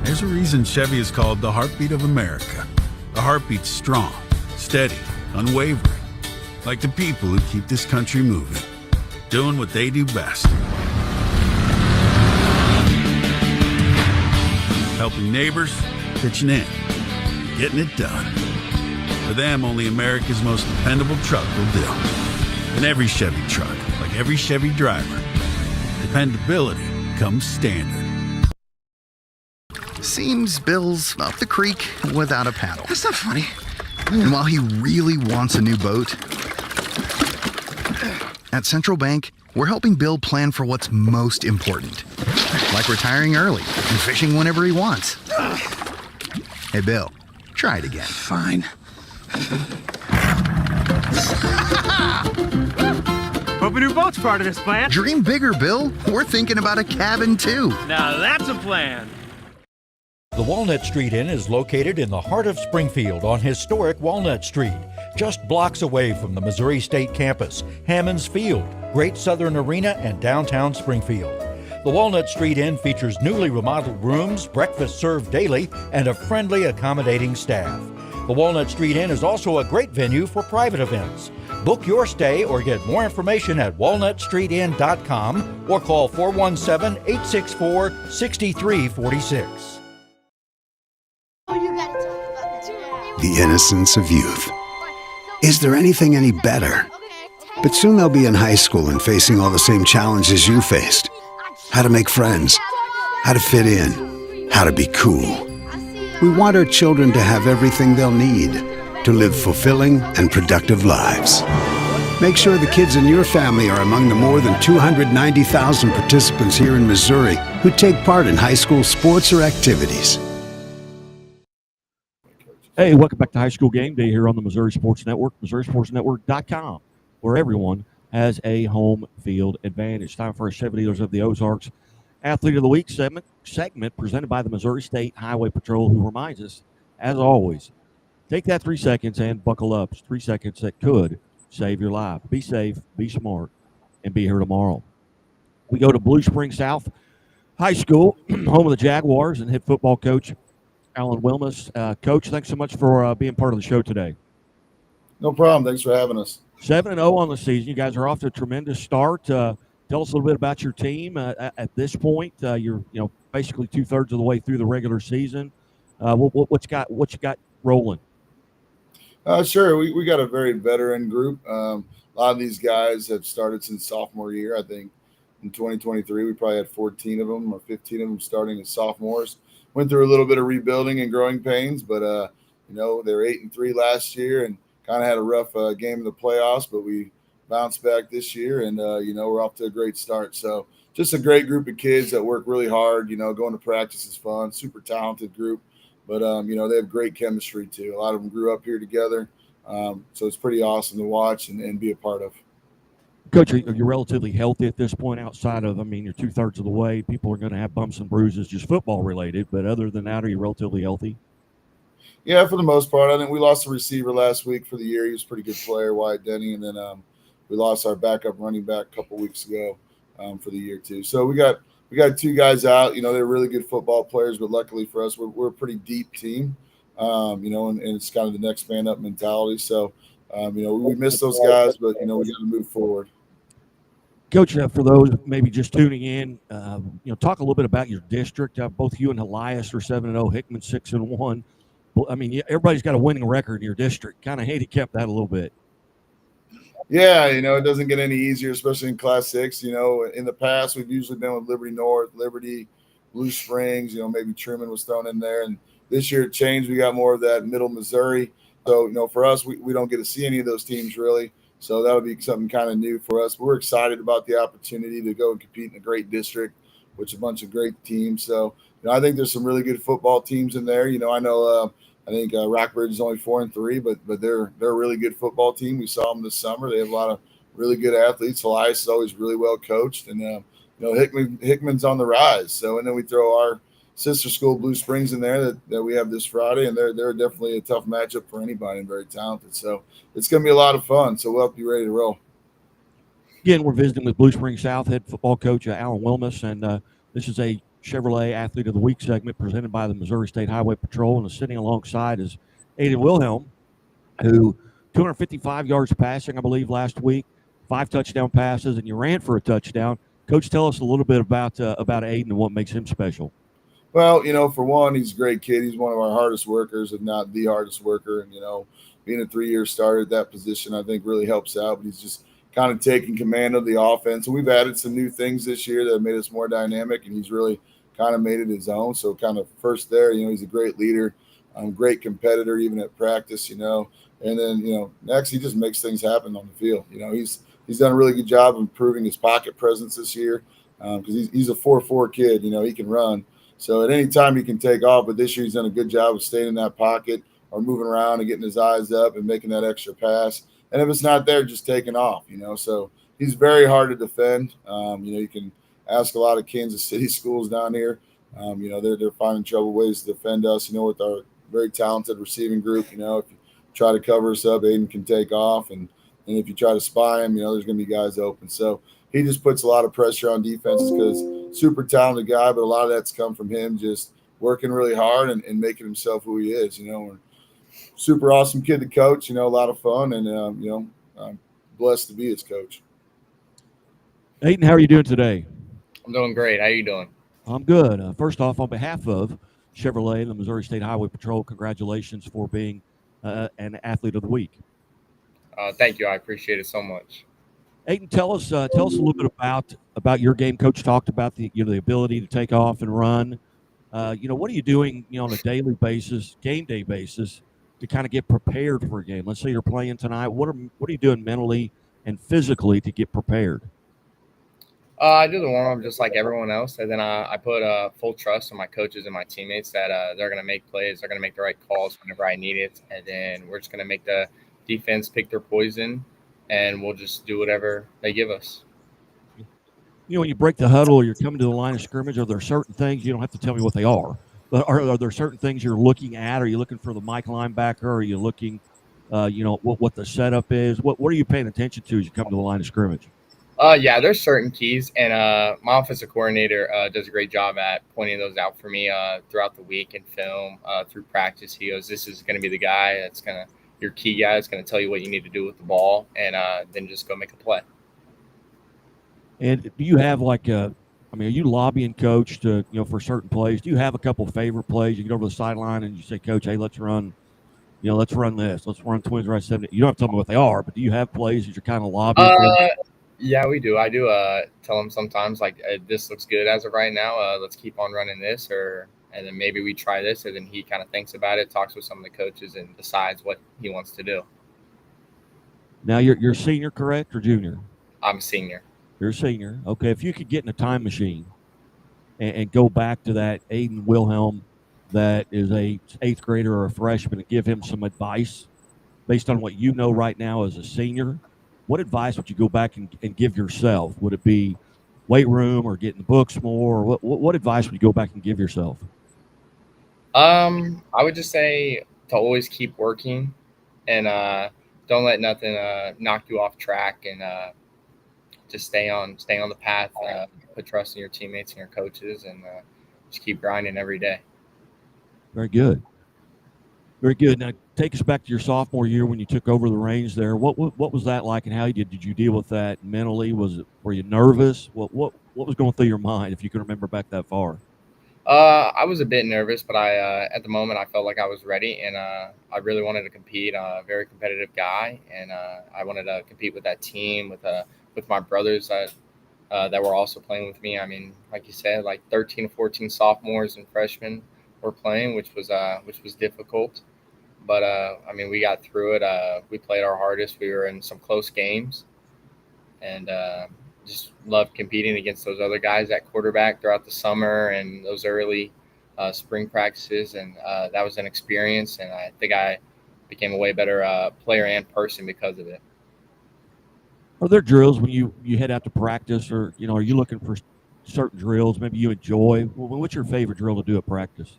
There's a reason Chevy is called the heartbeat of America. A heartbeat strong, steady, unwavering. Like the people who keep this country moving. Doing what they do best. Helping neighbors, pitching in, getting it done. For them, only America's most dependable truck will do. And every Chevy truck, like every Chevy driver, dependability comes standard. Seems Bill's up the creek without a paddle. That's not funny. And while he really wants a new boat, at Central Bank, we're helping Bill plan for what's most important. Like retiring early and fishing whenever he wants. Hey, Bill, try it again. Fine. Hope a new boat's part of this plan. Dream bigger, Bill. We're thinking about a cabin, too. Now that's a plan. The Walnut Street Inn is located in the heart of Springfield on historic Walnut Street, just blocks away from the Missouri State Campus, Hammons Field, Great Southern Arena, and downtown Springfield. The Walnut Street Inn features newly remodeled rooms, breakfast served daily, and a friendly, accommodating staff. The Walnut Street Inn is also a great venue for private events. Book your stay or get more information at walnutstreetinn.com or call 417-864-6346. The innocence of youth. Is there anything any better? But soon they'll be in high school and facing all the same challenges you faced. How to make friends, how to fit in, how to be cool. We want our children to have everything they'll need to live fulfilling and productive lives. Make sure the kids in your family are among the more than 290,000 participants here in Missouri who take part in high school sports or activities. Hey, welcome back to High School Game Day here on the Missouri Sports Network, MissouriSportsNetwork.com, where everyone has a home field advantage. Time for our Chevy Dealers of the Ozarks Athlete of the Week segment presented by the Missouri State Highway Patrol, who reminds us, as always, take that 3 seconds and buckle up. It's 3 seconds that could save your life. Be safe, be smart, and be here tomorrow. We go to Blue Springs South High School, home of the Jaguars, and head football coach Alan Wilmus. Coach, thanks so much for being part of the show today. No problem. Thanks for having us. 7-0 on the season. You guys are off to a tremendous start. Tell us a little bit about your team at this point. You're basically 2/3 of the way through the regular season. What you got rolling? Sure. We got a very veteran group. A lot of these guys have started since sophomore year. I think in 2023 we probably had 14 of them or 15 of them starting as sophomores. Went through a little bit of rebuilding and growing pains, but they were 8-3 last year and kind of had a rough game in the playoffs, but we bounced back this year and we're off to a great start. So just a great group of kids that work really hard. Going to practice is fun. Super talented group, but they have great chemistry too. A lot of them grew up here together, so it's pretty awesome to watch and be a part of. Coach, are you relatively healthy at this point outside of, you're 2/3 of the way. People are going to have bumps and bruises, just football related. But other than that, are you relatively healthy? Yeah, for the most part. I think we lost a receiver last week for the year. He was a pretty good player, Wyatt Denny. And then we lost our backup running back a couple weeks ago for the year too. So we got 2 guys out. They're really good football players, but luckily for us, we're a pretty deep team, and it's kind of the next man up mentality. So, we miss those guys, but, we got to move forward. Coach, for those maybe just tuning in, talk a little bit about your district. Both you and Elias are 7-0, Hickman 6-1. Everybody's got a winning record in your district. Kind of handicapped that a little bit. Yeah, it doesn't get any easier, especially in Class 6. In the past, we've usually been with Liberty North, Liberty, Blue Springs. Maybe Truman was thrown in there. And this year it changed. We got more of that middle Missouri. So, for us, we don't get to see any of those teams really. So that would be something kind of new for us. But we're excited about the opportunity to go and compete in a great district with a bunch of great teams. So, I think there's some really good football teams in there. I think Rockbridge is only 4-3, but they're a really good football team. We saw them this summer. They have a lot of really good athletes. Elias is always really well coached, and Hickman's on the rise. So, and then we throw our sister school Blue Springs in there that we have this Friday, and they're definitely a tough matchup for anybody and very talented. So it's going to be a lot of fun. So we'll have to be ready to roll. Again, we're visiting with Blue Springs South head football coach Alan Wilmus, and this is a Chevrolet Athlete of the Week segment presented by the Missouri State Highway Patrol. And sitting alongside is Ayden Wilhelm, who 255 yards passing, I believe, last week, 5 touchdown passes, and you ran for a touchdown. Coach, tell us a little bit about Ayden and what makes him special. Well, for one, he's a great kid. He's one of our hardest workers, if not the hardest worker. And, being a 3-year starter at that position, I think really helps out. But he's just kind of taking command of the offense. And we've added some new things this year that have made us more dynamic, and he's really kind of made it his own. So kind of first there, he's a great leader, great competitor, even at practice, And then, next he just makes things happen on the field. He's done a really good job of improving his pocket presence this year because he's a 4.4 kid. He can run. So at any time he can take off, but this year he's done a good job of staying in that pocket or moving around and getting his eyes up and making that extra pass. And if it's not there, just taking off, So he's very hard to defend. You can ask a lot of Kansas City schools down here. They're finding trouble ways to defend us, with our very talented receiving group. If you try to cover us up, Ayden can take off. And if you try to spy him, there's going to be guys open. So he just puts a lot of pressure on defenses because super talented guy, but a lot of that's come from him just working really hard and making himself who he is, Super awesome kid to coach, a lot of fun, and, I'm blessed to be his coach. Ayden, how are you doing today? I'm doing great. How you doing? I'm good. First off, on behalf of Chevrolet and the Missouri State Highway Patrol, congratulations for being an Athlete of the Week. Thank you. I appreciate it so much. Ayden, tell us a little bit about your game. Coach talked about the ability to take off and run. What are you doing on a daily basis, game day basis, to kind of get prepared for a game? Let's say you're playing tonight. What are you doing mentally and physically to get prepared? I do the warm up just like everyone else, and then I put full trust in my coaches and my teammates that they're going to make plays, they're going to make the right calls whenever I need it, and then we're just going to make the defense pick their poison, and we'll just do whatever they give us. When you break the huddle or you're coming to the line of scrimmage, are there certain things, you don't have to tell me what they are, but are there certain things you're looking at? Are you looking for the Mike linebacker? Are you looking, what the setup is? What are you paying attention to as you come to the line of scrimmage? Yeah, there's certain keys, and my offensive coordinator does a great job at pointing those out for me throughout the week in film, through practice. He goes, this is going to be the guy that's your key guy is going to tell you what you need to do with the ball, and then just go make a play. And do you have are you lobbying Coach to, for certain plays? Do you have a couple favorite plays? You get over the sideline and you say, Coach, hey, let's run this. Let's run twins right 70. You don't have to tell me what they are, but do you have plays that you're kind of lobbying for? Yeah, we do. I do tell them sometimes, this looks good as of right now. Let's keep on running this, and then maybe we try this, and then he kind of thinks about it, talks with some of the coaches, and decides what he wants to do. Now, you're senior, correct, or junior? I'm a senior. You're a senior. Okay, if you could get in a time machine and go back to that Ayden Wilhelm that is a 8th grader or a freshman and give him some advice based on what you know right now as a senior, what advice would you go back and give yourself? Would it be weight room or getting the books more? Or what advice would you go back and give yourself? I would just say to always keep working and don't let nothing knock you off track, and just stay on the path. Put trust in your teammates and your coaches, and just keep grinding every day. Very good. Very good. Now, take us back to your sophomore year when you took over the reins there. What was that like, and how did you deal with that mentally? Were you nervous? What was going through your mind, if you can remember back that far? I was a bit nervous, but at the moment I felt like I was ready, and I really wanted to compete. A very competitive guy, and I wanted to compete with that team with my brothers that were also playing with me. I mean, like you said, 13 or 14 sophomores and freshmen were playing, which was difficult. But, we got through it. We played our hardest. We were in some close games, and just loved competing against those other guys at quarterback throughout the summer and those early spring practices. And that was an experience, and I think I became a way better player and person because of it. Are there drills when you head out to practice, or, are you looking for certain drills maybe you enjoy? What's your favorite drill to do at practice?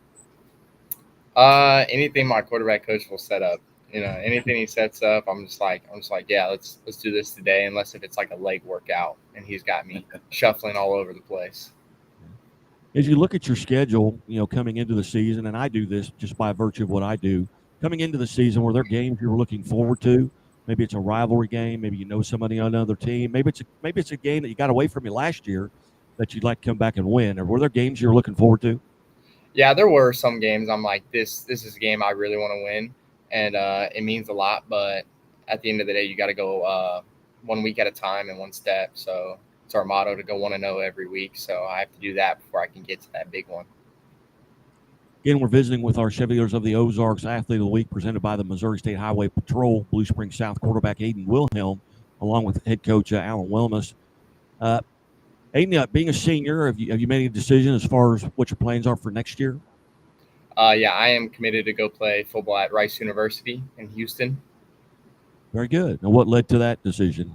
Anything my quarterback coach will set up, anything he sets up, I'm just like, yeah, let's do this today. Unless if it's like a leg workout and he's got me shuffling all over the place. As you look at your schedule, coming into the season, and I do this just by virtue of what I do, coming into the season, were there games you were looking forward to? Maybe it's a rivalry game. Maybe you know somebody on another team. Maybe it's a game that you got away from you last year that you'd like to come back and win. Or were there games you were looking forward to? Yeah, there were some games I'm like, this is a game I really want to win, and it means a lot. But at the end of the day, you got to go 1 week at a time and one step. So it's our motto to go 1-0 every week. So I have to do that before I can get to that big one. Again, we're visiting with our Chevy Dealers of the Ozarks Athlete of the Week, presented by the Missouri State Highway Patrol, Blue Springs South quarterback Ayden Wilhelm, along with head coach Alan Wilmus. Ayden, being a senior, have you made a decision as far as what your plans are for next year? Yeah, I am committed to go play football at Rice University in Houston. Very good. Now, what led to that decision?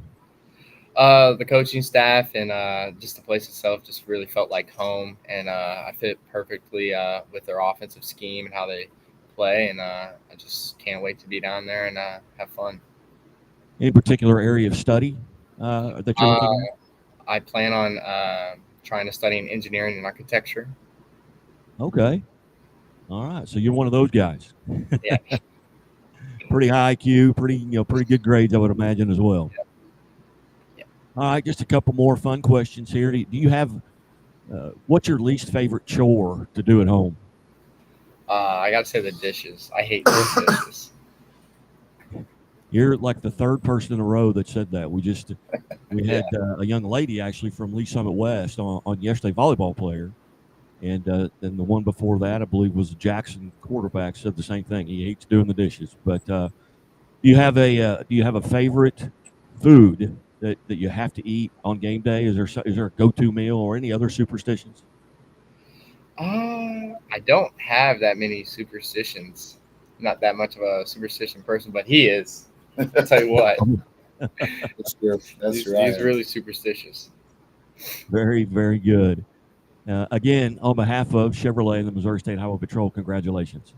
The coaching staff and just the place itself just really felt like home, and I fit perfectly with their offensive scheme and how they play, and I just can't wait to be down there and have fun. Any particular area of study that you're looking at? I plan on trying to study in engineering and architecture. Okay. All right. So you're one of those guys. Yeah. Pretty high IQ, pretty good grades, I would imagine, as well. Yeah. Yeah. All right, just a couple more fun questions here. Do you have what's your least favorite chore to do at home? I got to say the dishes. I hate those dishes. You're like the third person in a row that said that. We had a young lady actually from Lee Summit West on yesterday, volleyball player, and then the one before that, I believe, was Jackson quarterback, said the same thing. He hates doing the dishes. But do you have a favorite food that you have to eat on game day? Is there a go-to meal or any other superstitions? I don't have that many superstitions. Not that much of a superstition person, but he is. I'll tell you what. That's true. He's really superstitious. Very, very good. Again, on behalf of Chevrolet and the Missouri State Highway Patrol, congratulations.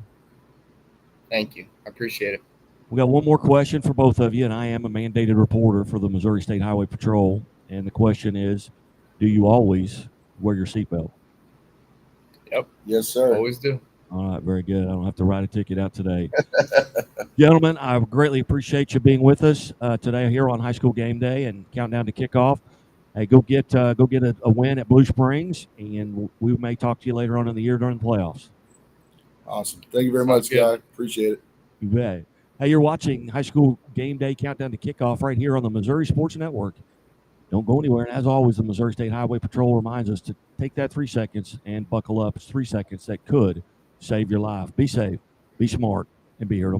Thank you. I appreciate it. We got one more question for both of you, and I am a mandated reporter for the Missouri State Highway Patrol. And the question is, do you always wear your seatbelt? Yep. Yes, sir. Always do. All right, very good. I don't have to write a ticket out today. Gentlemen, I greatly appreciate you being with us today here on High School Game Day and countdown to kickoff. Hey, go get a win at Blue Springs, and we may talk to you later on in the year during the playoffs. Awesome. Thank you very much, guys. Appreciate it. You bet. Hey, you're watching High School Game Day countdown to kickoff right here on the Missouri Sports Network. Don't go anywhere. And as always, the Missouri State Highway Patrol reminds us to take that 3 seconds and buckle up. It's 3 seconds that could save your life. Be safe, be smart, and be here tomorrow.